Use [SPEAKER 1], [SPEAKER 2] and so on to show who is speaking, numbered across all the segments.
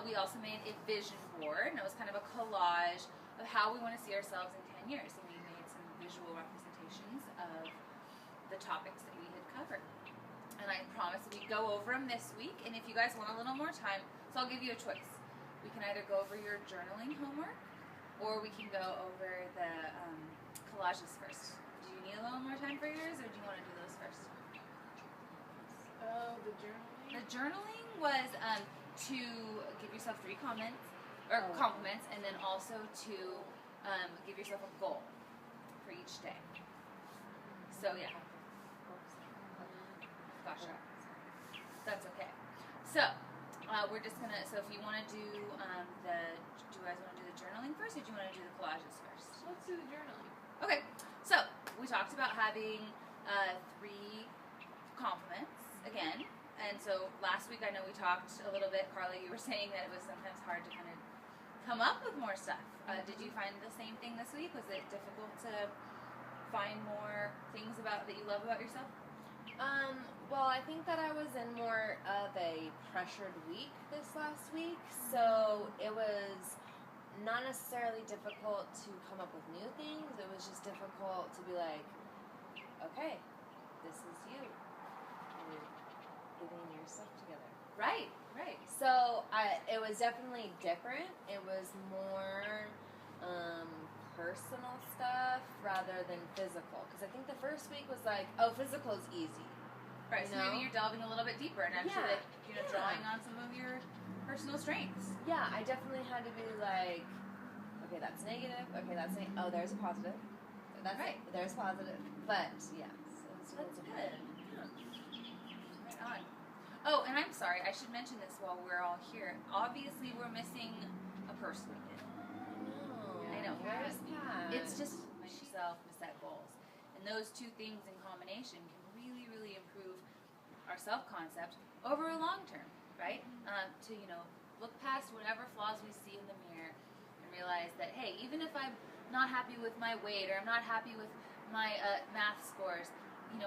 [SPEAKER 1] We also made a vision board, and it was kind of a collage of how we want to see ourselves in 10 years. And we made some visual representations of the topics that we had covered. And I promised we'd go over them this week. And if you guys want a little more time, so I'll give you a choice. We can either go over your journaling homework, or we can go over the collages first. Do you need a little more time for yours, or do you want to do those first?
[SPEAKER 2] Oh, the journaling?
[SPEAKER 1] The journaling was to give yourself 3 comments, or compliments, and then also to give yourself a goal for each day. So yeah. Gotcha. That's okay. So we're just gonna. So if you want to do do you guys want to do the journaling first, or do you want to do the collages first?
[SPEAKER 2] Let's do the journaling.
[SPEAKER 1] Okay. So we talked about having 3 compliments again, and so last week I know we talked a little bit. Carly, you were saying that it was sometimes hard to kind of come up with more stuff. Did you find the same thing this week? Was it difficult to find more things that you love about yourself?
[SPEAKER 3] Well, I think that I was in more of a pressured week this last week, so it was not necessarily difficult to come up with new things. It was just difficult to be like, okay, this is you. You're getting your stuff together.
[SPEAKER 1] Right, right.
[SPEAKER 3] So it was definitely different. It was more personal stuff rather than physical. Because I think the first week was like, oh, physical is easy.
[SPEAKER 1] Right, so maybe you're delving a little bit deeper and actually drawing on some of your personal strengths.
[SPEAKER 3] Yeah, I definitely had to be like, okay, that's negative. Okay, that's negative. Oh, there's a positive. That's right. There's positive. But, yeah. So
[SPEAKER 1] that's good. Yeah. Right on. Oh, and I'm sorry, I should mention this while we're all here. Obviously, we're missing a person. I know.
[SPEAKER 3] Where's Pat?
[SPEAKER 1] It's just yourself to set goals. And those 2 things in combination can really, really improve our self-concept over a long term, right? To, look past whatever flaws we see in the mirror and realize that, hey, even if I'm not happy with my weight or I'm not happy with my math scores,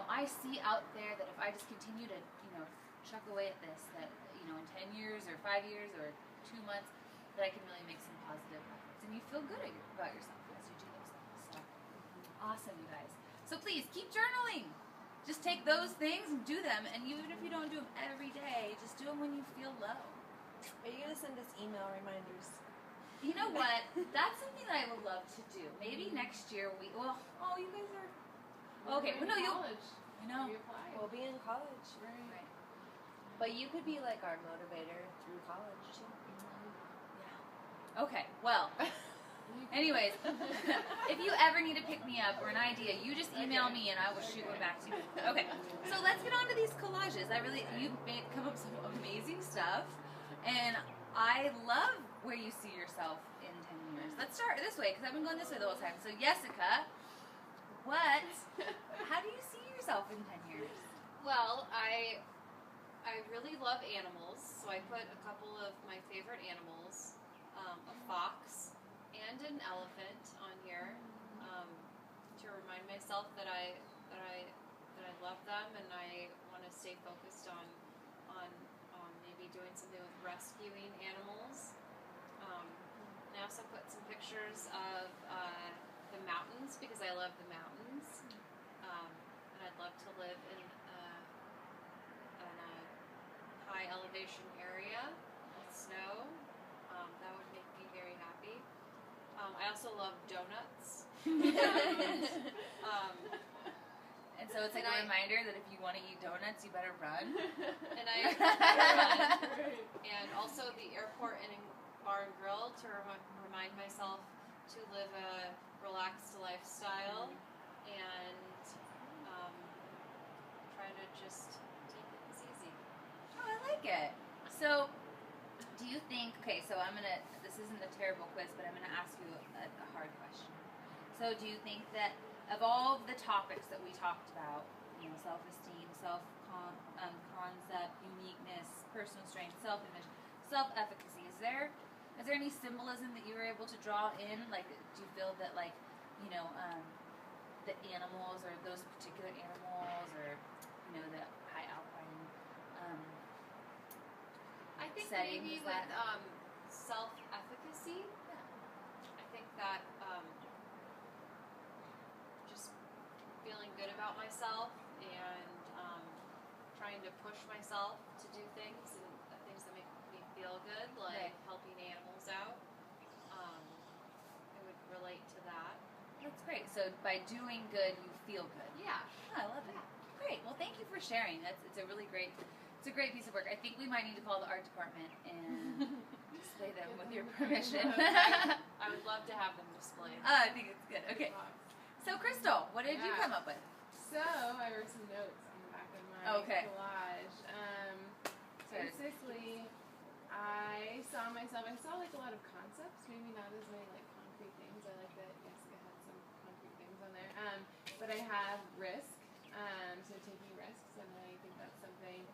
[SPEAKER 1] I see out there that if I just continue to, chuck away at this, that, in 10 years or 5 years or 2 months, that I can really make some positive efforts. And you feel good about yourself as you do those things. So, awesome, you guys. So please, keep journaling. Just take those things and do them. And even if you don't do them every day, just do them when you feel low.
[SPEAKER 3] Are you going to send us email reminders?
[SPEAKER 1] You know what? That's something that I would love to do. Maybe next year you guys are... Okay, well, no,
[SPEAKER 2] college.
[SPEAKER 1] I know.
[SPEAKER 3] We'll be in college.
[SPEAKER 1] Right.
[SPEAKER 3] But you could be like our motivator through college, too.
[SPEAKER 1] Yeah. Okay, well... Anyways, if you ever need to pick me up or an idea, you just email me and I will shoot one back to you. Okay, so let's get on to these collages. You've come up with some amazing stuff, and I love where you see yourself in 10 years. Let's start this way, because I've been going this way the whole time. So, Jessica, how do you see yourself in 10 years?
[SPEAKER 4] Well, I really love animals, so I put a couple of my favorite animals, a fox and an elephant on here, to remind myself that I love them and I want to stay focused on maybe doing something with rescuing animals. And I also put some pictures of the mountains because I love the mountains, and I'd love to live in a high elevation area with snow. That would make me very happy. I also love donuts.
[SPEAKER 1] And so it's like a reminder that if you want to eat donuts, you better run.
[SPEAKER 4] And and also the airport and bar and grill to remind myself to live a relaxed lifestyle and try to just take things easy.
[SPEAKER 1] Oh, I like it. So, do you think, this isn't a terrible quiz, but I'm going to ask you a hard question. So, do you think that of all of the topics that we talked about, self-esteem, self-concept, uniqueness, personal strength, self-image, self-efficacy, is there any symbolism that you were able to draw in? Like, do you feel that, the animals, or those particular animals, or, the high alpine,
[SPEAKER 4] think
[SPEAKER 1] setting?
[SPEAKER 4] maybe
[SPEAKER 1] Is
[SPEAKER 4] with
[SPEAKER 1] that
[SPEAKER 4] self-efficacy. I think that just feeling good about myself and trying to push myself to do things and things that make me feel good, like
[SPEAKER 1] Right.
[SPEAKER 4] helping animals out. I would relate to that.
[SPEAKER 1] That's great. So by doing good, you feel good.
[SPEAKER 4] Yeah.
[SPEAKER 1] Oh, I love it. Great. Well, thank you for sharing. It's a really great. It's a great piece of work. I think we might need to call the art department and display them with your permission.
[SPEAKER 4] I would love to have them displayed.
[SPEAKER 1] I think it's good. Okay. So, Crystal, what did you
[SPEAKER 2] Yeah.
[SPEAKER 1] come up with?
[SPEAKER 2] So I wrote some notes on the back of my
[SPEAKER 1] Okay.
[SPEAKER 2] collage. Basically, I saw like a lot of concepts, maybe not as many like concrete things. I like that Jessica had some concrete things on there. But I have risk, so taking risks, and I think that's something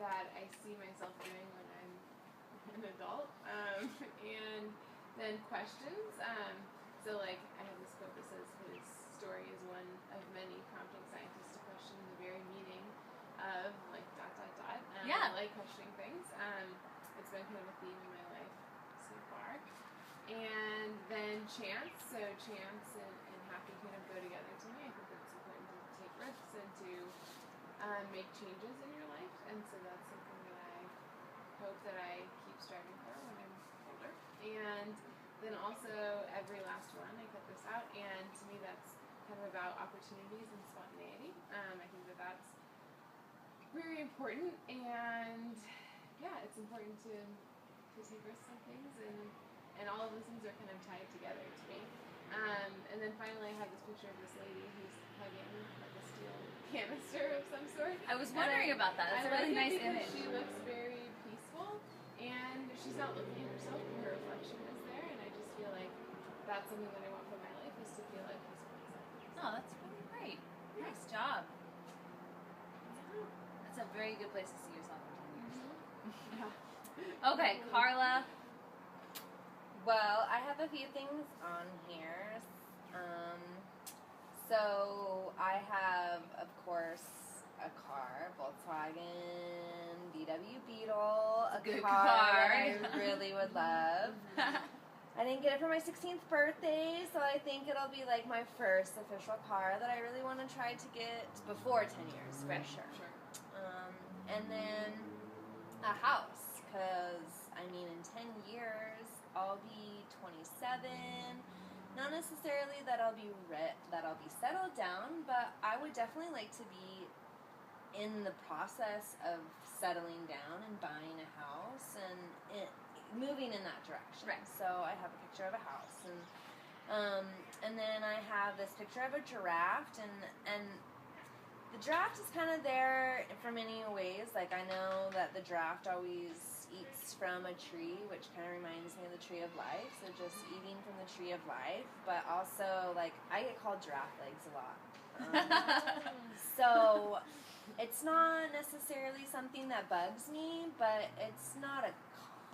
[SPEAKER 2] that I see myself doing when I'm an adult. And then questions. So like I have this quote that says his story is one of many prompting scientists to question the very meaning of like ...
[SPEAKER 1] Yeah.
[SPEAKER 2] I like questioning things. It's been kind of a theme in my life so far. And then chance. So chance and happy kind of go together to me. I think it's important to take risks and to make changes in your life. And so that's something that I hope that I keep striving for when I'm older. And then also every last one, I cut this out. And to me that's kind of about opportunities and spontaneity. I think that that's very important, and yeah, it's important to take risks on things, and all of those things are kind of tied together to me. And then finally, I have this picture of this lady who's hugging like a steel canister of some sort.
[SPEAKER 1] I was wondering about that. That's a really nice image.
[SPEAKER 2] She looks very peaceful, and she's not looking at herself, but her reflection is there, and I just feel like that's something that I want for my life, is to feel like peaceful myself.
[SPEAKER 1] Oh, that's really great. Nice job. That's a very good place to see yourself in 10 years.
[SPEAKER 2] Yeah.
[SPEAKER 1] Okay, Carla.
[SPEAKER 3] Well, I have a few things on here. So I have, of course, a car, Volkswagen VW Beetle, a
[SPEAKER 1] Good
[SPEAKER 3] car
[SPEAKER 1] car.
[SPEAKER 3] that I really would love. I didn't get it for my 16th birthday, so I think it'll be like my first official car that I really want to try to get before 10 years, for sure. And then a house, because, I mean, in 10 years, I'll be 27. Not necessarily that I'll be settled down, but I would definitely like to be in the process of settling down and buying a house and moving in that direction.
[SPEAKER 1] Right.
[SPEAKER 3] So I have a picture of a house, and then I have this picture of a giraffe, and the giraffe is kind of there for many ways. Like, I know that the giraffe always eats from a tree, which kind of reminds me of the tree of life. So just eating from the tree of life. But also, like, I get called giraffe legs a lot. So it's not necessarily something that bugs me, but it's not a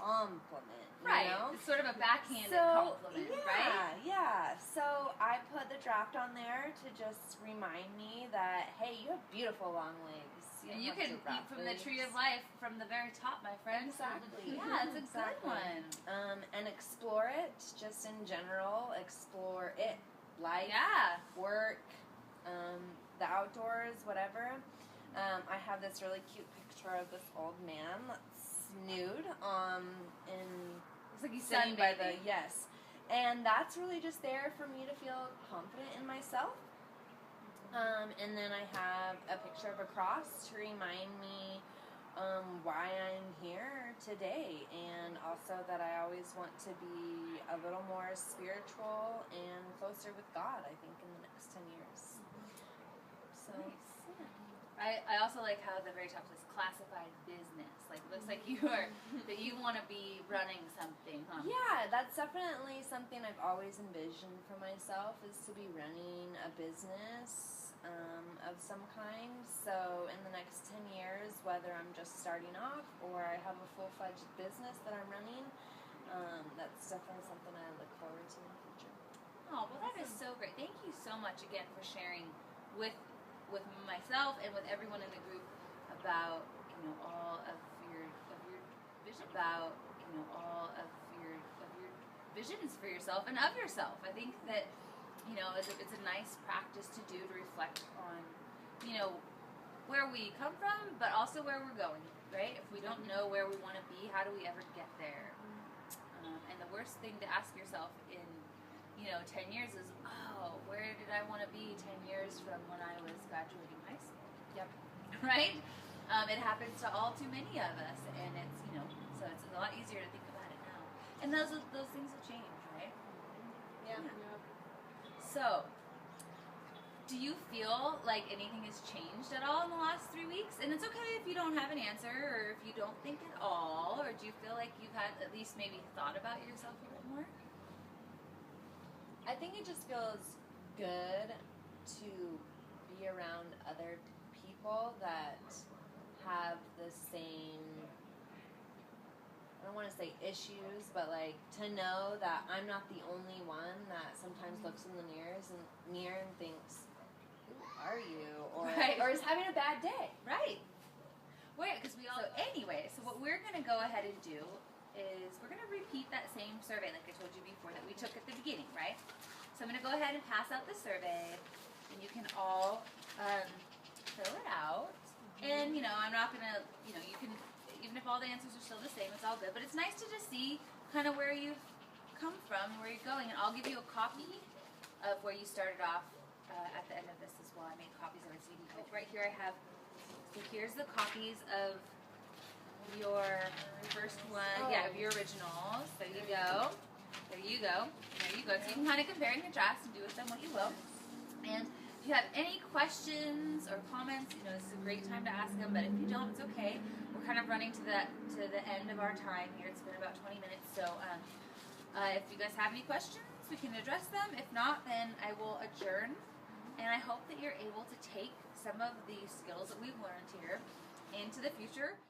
[SPEAKER 3] compliment.
[SPEAKER 1] Right.
[SPEAKER 3] You know?
[SPEAKER 1] It's sort of a backhanded compliment, right?
[SPEAKER 3] Yeah. So I put the draft on there to just remind me that, hey, you have beautiful long legs.
[SPEAKER 1] And you can eat from the tree of life from the very top, my friend.
[SPEAKER 3] Exactly.
[SPEAKER 1] Yeah, it's a good one.
[SPEAKER 3] And explore it, just in general. Explore it. Life,
[SPEAKER 1] Yeah.
[SPEAKER 3] work, the outdoors, whatever. I have this really cute picture of this old man that's nude,
[SPEAKER 1] Looks like he's
[SPEAKER 3] sitting by the,
[SPEAKER 1] sunbathing.
[SPEAKER 3] yes. And that's really just there for me to feel confident in myself. And then I have a picture of a cross to remind me why I'm here today, and also that I always want to be a little more spiritual and closer with God, I think, in the next 10 years. So,
[SPEAKER 1] Nice. I also like how at the very top says classified business. Like, it looks like you want to be running something, huh?
[SPEAKER 3] yeah, that's definitely something I've always envisioned for myself, is to be running a business of some kind. So in the next 10 years, whether I'm just starting off or I have a full-fledged business that I'm running, that's definitely something I look forward to in the future.
[SPEAKER 1] Oh, well, that is so great. Thank you so much again for sharing with myself and with everyone in the group about all of your vision about, all of your visions for yourself and of yourself. I think that, it's a nice practice to do, to reflect on, where we come from, but also where we're going, right? If we don't know where we want to be, how do we ever get there? And the worst thing to ask yourself in, 10 years is, where did I want to be 10 years from when I was graduating high school?
[SPEAKER 3] Yep.
[SPEAKER 1] Right? It happens to all too many of us, and it's, so it's a lot easier to think about it now. And those things will change, right?
[SPEAKER 3] Yeah.
[SPEAKER 1] So, do you feel like anything has changed at all in the last 3 weeks? And it's okay if you don't have an answer, or if you don't think at all, or do you feel like you've had at least maybe thought about yourself a bit more?
[SPEAKER 3] I think it just feels good to be around other people that have the same, I don't want to say issues, but like to know that I'm not the only one that sometimes looks in the mirror and thinks, who are you? Or,
[SPEAKER 1] Right.
[SPEAKER 3] or is having a bad day.
[SPEAKER 1] Right. Wait, because we all. So anyway, so what we're gonna go ahead and do is we're gonna repeat that same survey like I told you before that we took at the beginning, right? So I'm gonna go ahead and pass out the survey, and you can all fill it out. And I'm not gonna, you can, even if all the answers are still the same, it's all good. But it's nice to just see kind of where you've come from, where you're going, and I'll give you a copy of where you started off at the end of this as well. I made copies of it, so you can, right here I have. So here's the copies of your first one, of your originals. There you go. There you go. There you go. So you can kind of compare and contrast and do with them what you will. And if you have any questions or comments, this is a great time to ask them. But if you don't, it's okay. We're kind of running to the end of our time here. It's been about 20 minutes. So if you guys have any questions, we can address them. If not, then I will adjourn. And I hope that you're able to take some of the skills that we've learned here into the future.